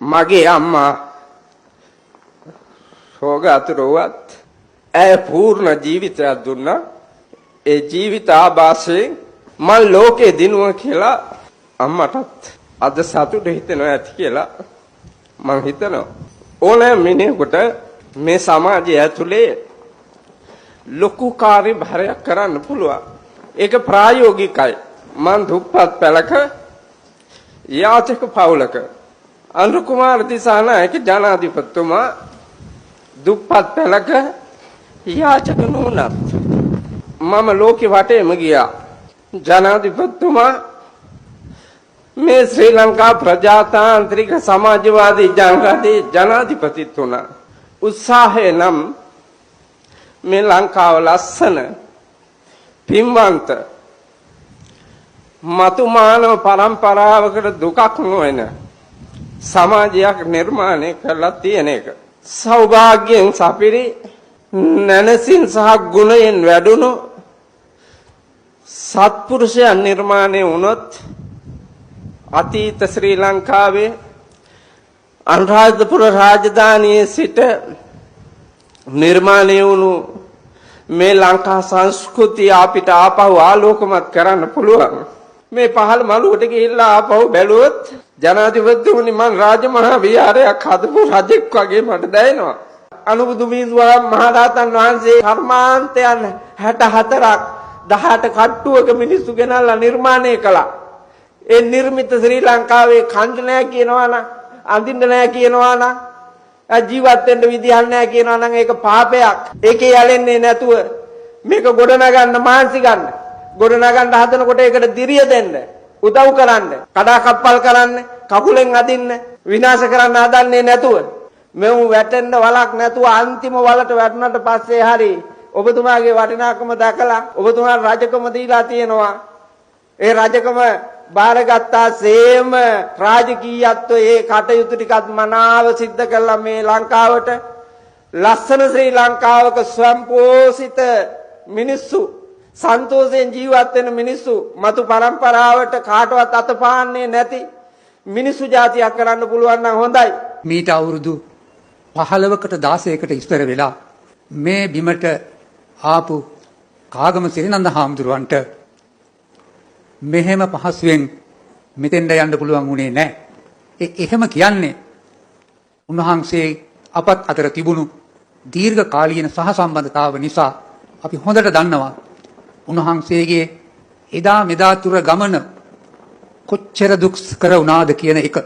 මගේ අම්මා රෝගාතුරවත් ඇය පූර්ණ ජීවිතයක් දුන්නා. ඒ ජීවිත ආభాසයෙන් මම ලෝකේ දිනුවා කියලා අම්මටත් අද සතුට හිතෙනවා ඇති කියලා මම හිතනවා. ඕනෑම මිනිහෙකුට මේ සමාජය ඇතුලේ ලොකු කාර්යභාරයක් කරන්න පුළුවන්. ඒක ප්‍රායෝගිකයි. මම දුප්පත් පැලක යාචක පවුලක අනුර කුමාර දිසානායක ජනාධිපතිතුමා දුප්පත් පැලක යාචක නුනත් මම ලෝකෙ වටේම ගියා. ජනාධිපතිතුමා මේ ශ්‍රී ලංකා ප්‍රජාතාන්ත්‍රික සමාජවාදී ජනතාවේ ජනාධිපතිතුමා උත්සාහය නම් මේ ලංකාව ලස්සන පින්වන්ත මතු මානව පරම්පරාවකට දුකක් නොවන සමාජයක් නිර්මාණය කරලා තියෙන එක. සෞභාග්‍යයෙන් සපිරි නැනසින් සහ ගුණයෙන් වැඩුණු සත්පුරුෂයන් නිර්මාණය වුණොත් අතීත ශ්‍රී ලංකාවේ අනුරාධපුර රාජධානියේ සිට නිර්මාණය වුණු මේ ලංකා සංස්කෘතිය අපිට ආපහු ආලෝකමත් කරන්න පුළුවන්. මේ පහළ මළුවට ගිහිල්ලා ආපහු බැලුවොත් ජනාධිපතිතුමනි මං රාජමහා විහාරයක් හදපු රජෙක් වගේ මට දැනෙනවා. අනුබුදු මිනිසුන් මහරහතන් වහන්සේ කර්මාන්තයන් 64ක් 18 කට්ටුවක මිනිස්සු ගෙනල්ලා නිර්මාණය කළා. ඒ නිර්මිත ශ්‍රී ලංකාවේ කන්ද නැහැ කියනවා නම් අඳින්න නැහැ කියනවා නම් ජීවත් වෙන්න විදිහක් නැහැ කියනවා නම් ඒක පාපයක්. ඒකේ යැලෙන්නේ නැතුව මේක ගොඩනගන්න මාන්සි ගන්න. ගොඩනගන්න හදනකොට ඒකට දිරිය දෙන්න, උදව් කරන්න, කඩා කප්පල් කරන්න, කකුලෙන් අදින්න, විනාශ කරන්න හදන්නේ නැතුව මෙව වැටෙන්න වලක් නැතුව අන්තිම වලට වැටුණාට පස්සේ හරි ඔබතුමාගේ වටිනාකම දැකලා ඔබතුමා රජකම දීලා තියෙනවා. ඒ රජකම බාරගත්තා සේම රාජකීයත්වයේ කටයුතු ටිකත් මනාව සිද්ධ කළා මේ ලංකාවට ලස්සන ශ්‍රී ලංකාවක ස්වයංපෝෂිත මිනිස්සු සන්තෝෂයෙන් ජීවත් වෙන මිනිස්සු මතු පරම්පරාවට කාටවත් අතපාන්නේ නැති මිනිස්සු జాතියක් කරන්න පුළුවන් නම් හොඳයි. මීට අවුරුදු 15කට 16කට ඉස්සර වෙලා මේ බිමට ආපු කාගම සිරිනන්ද හාමුදුරුවන්ට මෙහෙම පහසුවෙන් මෙතෙන්ට යන්න පුළුවන් වුණේ නැහැ. එහෙම කියන්නේ උන්වහන්සේ අපත් අතර තිබුණු දීර්ඝ කාලීන සහසම්බන්ධතාව නිසා අපි හොඳට දන්නවා උන්වහන්සේගේ එදා මෙදා තුර ගමන කොච්චර දුක්ඛර වුණාද කියන එක.